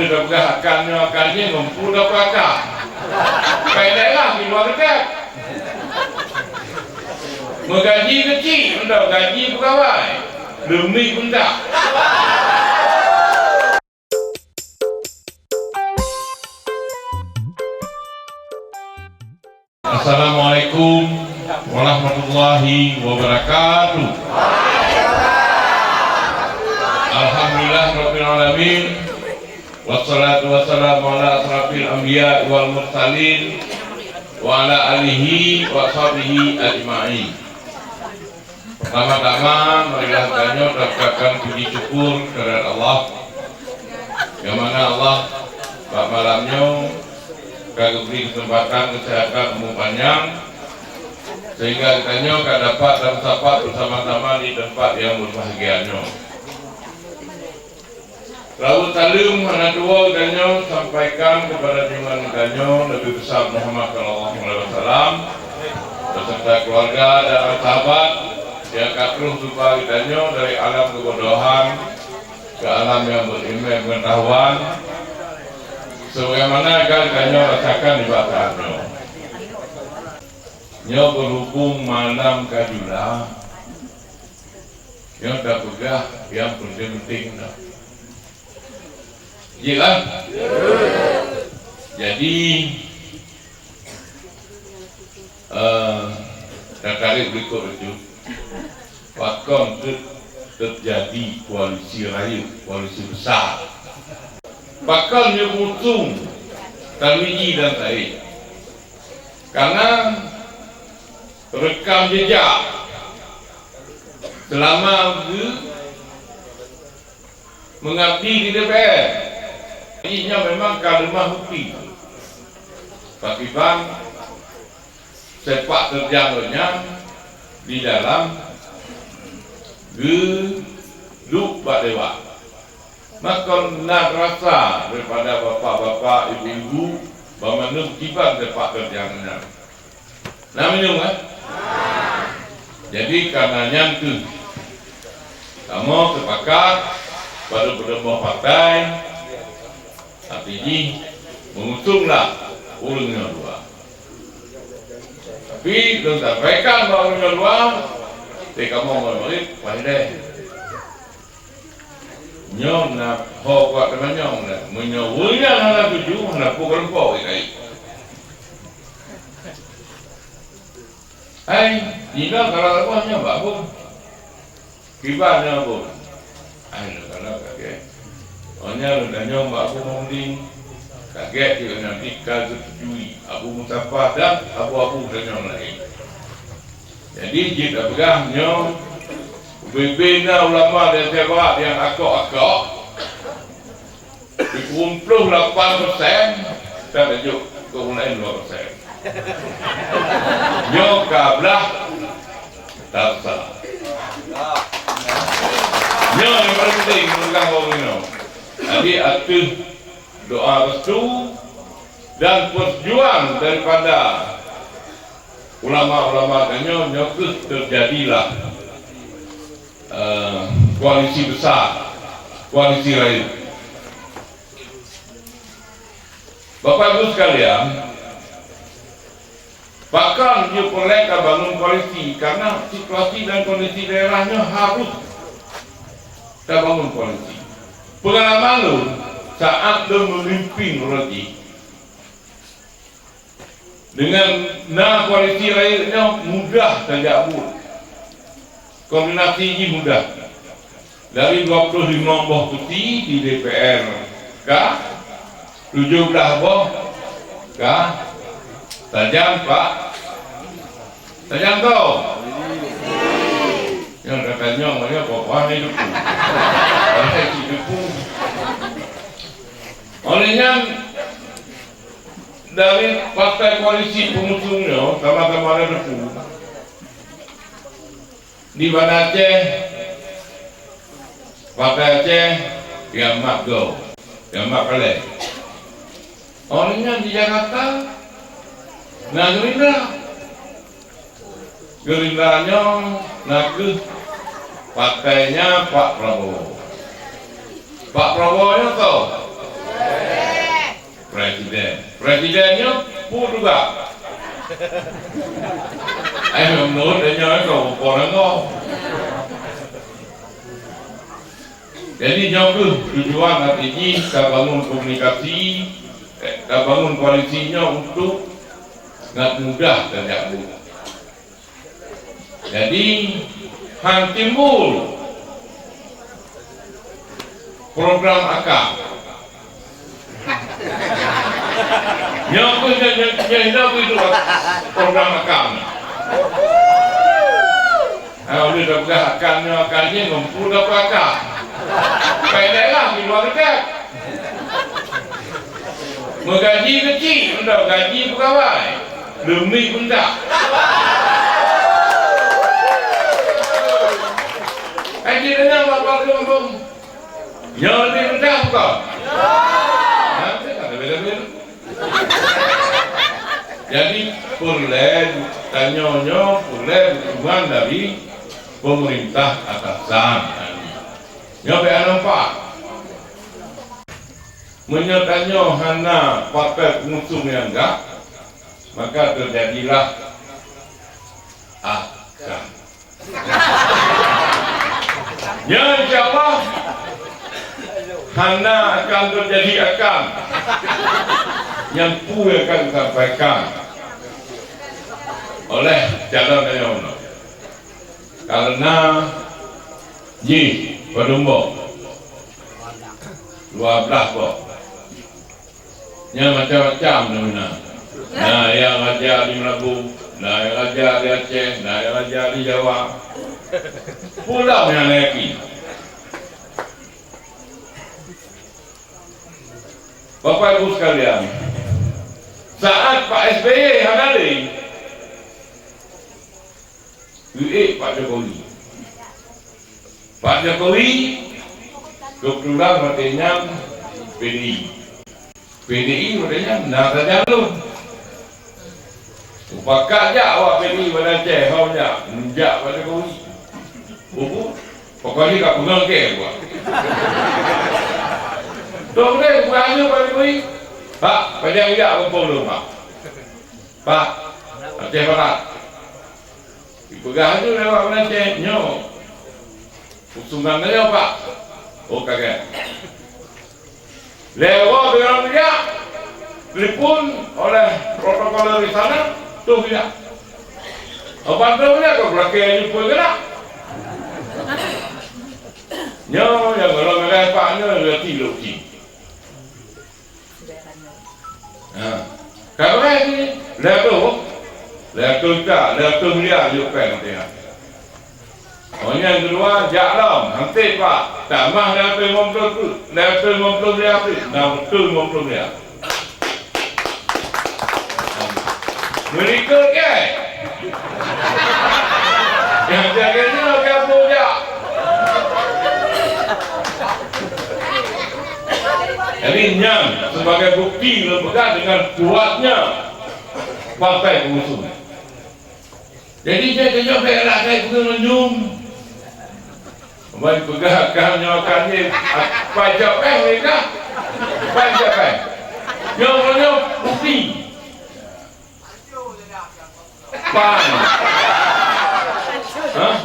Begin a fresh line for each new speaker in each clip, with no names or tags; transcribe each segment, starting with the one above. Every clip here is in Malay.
dah akannya ngumpul dah pelakar. Pendeklah di luar dekat. Menggaji kecil, dah gaji pegawai. Demi pun tak. Assalamualaikum warahmatullahi wabarakatuh. Alhamdulillah rabbil alamin. Wassalatu wassalamu ala asrafil anbiya wal mursalin wa ala alihi wa sahbihi ajma'in. Pertama-tama marilah kita dapatkan puji syukur kepada Allah, yang mana Allah pada malamnya kita beri kesempatan kesehatan umur panjang sehingga kita dapat dan dapat bersama-sama di tempat yang berbahagianya. Rawat salam anak dua kita sampaikan kepada junjungan kita Nabi besar Muhammad sallallahu alaihi wasallam beserta keluarga dan sahabat yang kakruh supaya kita dari alam kebodohan ke alam yang berilmu pengetahuan sebagaimana kita rasakan di belakangnya. Nyo berhubung malam kadula yang tak pegah yang penting-penting dah. Iya kan? Jadi tertarik berikut itu. Waktu terjadi koalisi raya, koalisi besar. Bakal nyebutung Tarmiji dan Tarik. Karena rekam jejak selama mengabdi di DPR. Ini memang kalimah hukum. Pakiban sepak terjangnya di dalam gedung Pak Dewa. Maka nak rasa daripada bapak-bapak, ibu-ibu bermenung tiba sepak terjangnya. Namanya kan? Jadi karenanya itu kamu sepakat pada berdua partai artinya mengusunglah urungnya dua. Tapi kalau sampaikan bahawa urungnya dua, kamu mau pandai. Nyong nak hok teman nyong nak menyawurnya nak tuju nak pukul kau ikai. Hai, jika kalau apa nyong bagus, kibarnya bagus. Hai, kalau kaget, orangnya sudah nyong bagus mungkin kaget juga nanti kalau setujui Abu Mustafa dan abu-abu dan nyong lain. Jadi jika pegang nyong Pembina ulama dan jawab yang akok-akok dikumpul 8%, kita tunjuk kegunaan 2%. Nyoka belah tak salah. Nyok yang paling penting menurutkan orang ini. Jadi atuh doa restu dan perjuangan daripada ulama-ulama dan nyok terjadilah koalisi besar, koalisi raya. Bapak Ibu sekalian, bahkan dia perlu bangun koalisi karena situasi dan kondisi daerahnya harus kita bangun koalisi. Pengalaman lu saat dia memimpin lagi dengan koalisi raya mudah terjabut. Kombinasi ini mudah. Dari 25 buah kursi di DPR K, 17 buah K, tajam Pak, tajam kau. Yang katanya orangnya pokoknya depu. Orang si depu. Olehnya dari partai koalisi pengusungnya sama-sama ada depu. Di Banda Aceh, Partai Aceh, yang mak go, yang mak kaleng. Orangnya di Jakarta, nah Gerindra-nya nak partainya Pak Prabowo. Pak Prabowo nya tahu, Presidennya pun juga. Menurut dia kau orang kau. Jadi jauh tujuan nanti kita bangun komunikasi, kita bangun koalisinya untuk nggak mudah dan tidak mudah. Jadi timbul program akam. Nyokut itu program akam. Kalau dia dah akamnya ngumpul dapat akam. Pendeklah di luar dekat. Menggaji kecil, udah gaji pegawai demi benda. Haji dengan bapak kampung, yang lebih rendah bukan? Nanti ada beda-beda. Jadi perlu tanya-tanya, perlu dukungan dari pemerintah atasan. Nyampe nampak menyertanya hana partai pengusung yang enggak, maka terjadilah akan. Ya insyaallah hana akan terjadi akan yang pun akan disampaikan oleh calon yang karena Pedumbo 12 kok. Yang macam-macam namanya. Nah, yang ajar di Melabu, nah yang ajar di Aceh, nah yang ajar di Jawa. Pulau yang lagi. Bapak Ibu sekalian, saat Pak SBY hadir, Pak Jokowi. Pak Jokowi kebetulan artinya PDI artinya nada jalur. Upakat je awak PDI pada Aceh, kau je menjak Pak Jokowi. Buku, pokoknya kau pegang ke buat. Dokter bukannya Pak Jokowi. Pak, pada yang tidak kumpul dulu Pak. Pak, Aceh Barat. Dipegang tu lewat pada Aceh, nyok. Usungan dia Pak. Oh kaget. Lewat dengan dia telepon oleh protokol di sana tuh dia. Apa tu dia kau belakang ni pun gerak. Nyo yang kalau mereka Paknya dia tidur ti. Kalau ni lepas tu dia jumpa dia. Yang kedua, jalan, nanti Pak, tak mah lepas 50 dia, mereka ke? Yang jaganya kampung dia. Jadi nyam sebagai bukti lembaga dengan kuatnya partai pengusung. Jadi saya kejap saya menunjuk. Baik pegang nyawakannya pajak mereka pajak yang bukti PAN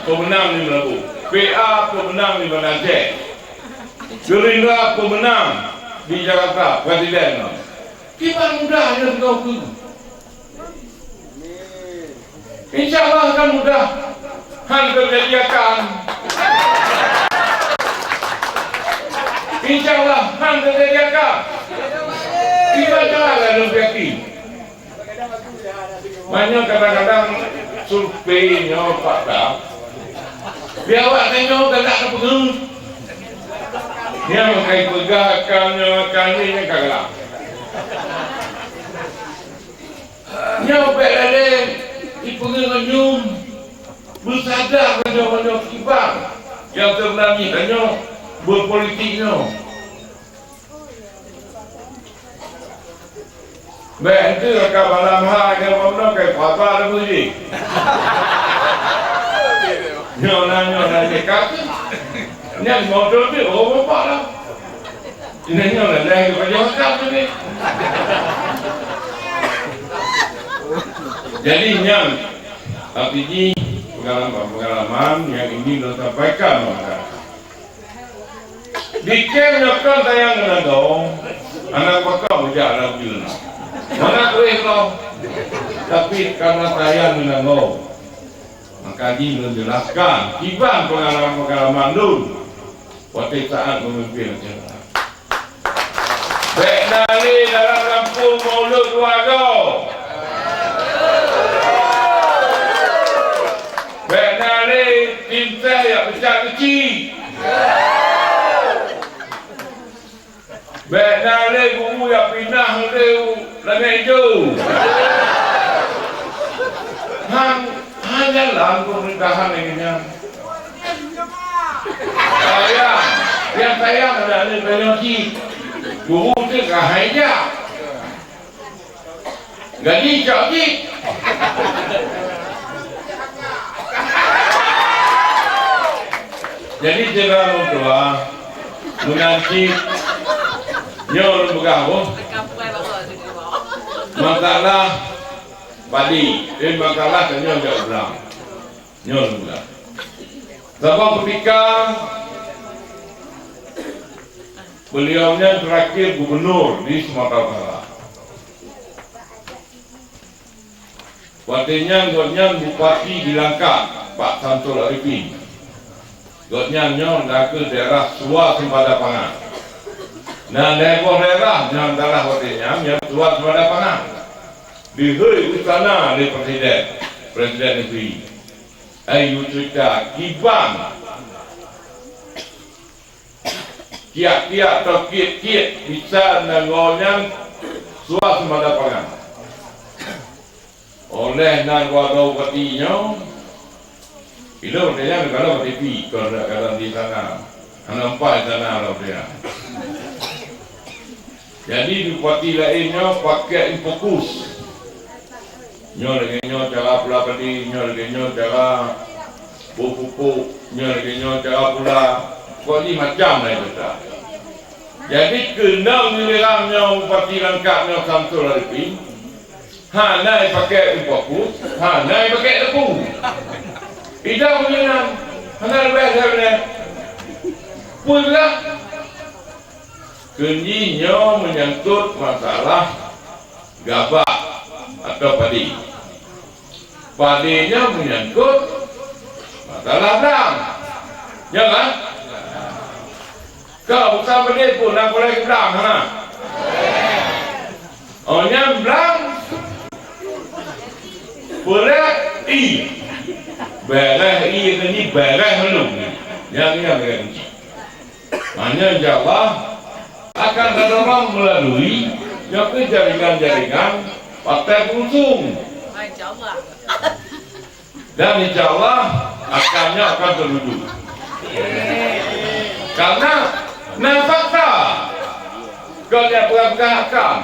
pemenang di Melabu, PA pemenang di Aceh, Gerindra pemenang di Jakarta Presiden. Kita mudahnya kau tu. InsyaAllah akan mudah. Hal terjadi akan. InsyaAllah hal terjadi akan. Kita jangan lebih yakin. Banyak kadang-kadang surveinya fakta. Biar awak tengok tak ada pengen. Dia makai pegakannya kalinya kagak. Nyampe ada di pengenyum bersadar banyak kibar yang terlami tanya berpolitiknya. Baik itu akan malam hari mana kayak apa ada bunyi. Nyonya kaki. Ini motor tu, oh bapak lah. Ini nyonya lagi kerja macam ni. Jadi yang artinya pengalaman yang ingin disampaikan masyarakat. Di kan saya ngelandong anak bakal berjalan bila mana kuih kau, tapi karena saya ngelandong maka dia menjelaskan tiba pengalaman dulu waktu saat memimpin negara. Baik nari dalam kampung Maulud Warga. Baik nari cinta yang besar kecil. Baik nari guru yang pindah langit hijau. Hanyalah pemerintahan ini. Yang saya adalah penyoki. Guru itu kahaya. Gaji coki. Jadi jangan lupa menanti nyor bergabung masalah padi, masalah nyor jauh belang, nyor belang. Sebab ketika beliaunya terakhir gubernur di Sumatera Barat, waktunya bupati di Langkat, Pak Samsul Arifin. Gotnya nyon ke daerah Suwa Sembada Pangan. Nah daerah yang daerah waktunya yang Suwa Sembada Pangan. Dihoi istana di Presiden negeri. Ayu cerita kibang. Kiat-kiat atau kiat-kiat bisa nangonya Suwa Sembada Pangan. Oleh nangwara bupatinya itu artinya kalau TV kalau di sana nampak sana lah dia. Jadi bupati lainnya pakai fokus. Nyor cara pula tadi, nyor cara pupuk, nyor cara pula kali macam lah itu tak. Jadi kena nilainya bupati Langkatnya Samsul Arifin. Naik pakai fokus, naik pakai tepung. Ida punya hendak berapa pula kenyinya menyangkut masalah gabah atau padi. Padinya menyangkut masalah belang, ya kan? Kau bukan beli pun nak boleh belang, ha? Ohnya belang boleh berah ini berah belum yang hanya insyaAllah akan ada orang melalui yang jaringan-jaringan partai pengusung dan insyaAllah akannya akan terwujud karena fakta kalau dia perhatikan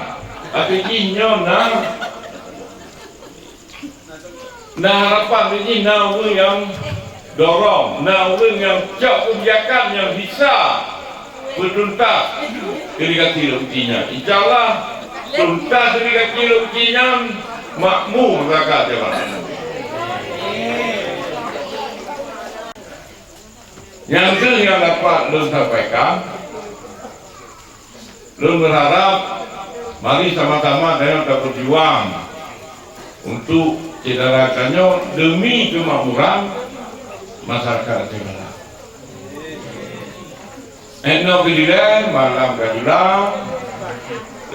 artinya harapan ini naung yang dorong, naung yang jauh kebijakan yang bisa bertuntas ketika ujinya. Insyaallah tuntas ketika ujinya makmur rakyat jalan. Yang itu yang dapat lu sampaikan, lu berharap mari sama-sama dengan berjuang untuk cederakannya demi kemakmuran masyarakat Cibala. Eno kedilan malam kajulah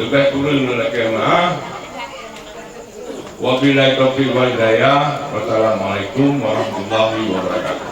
lebih kurang lelaki mah. Wabillahi taufiq wal hidayah. Wassalamualaikum warahmatullahi wabarakatuh.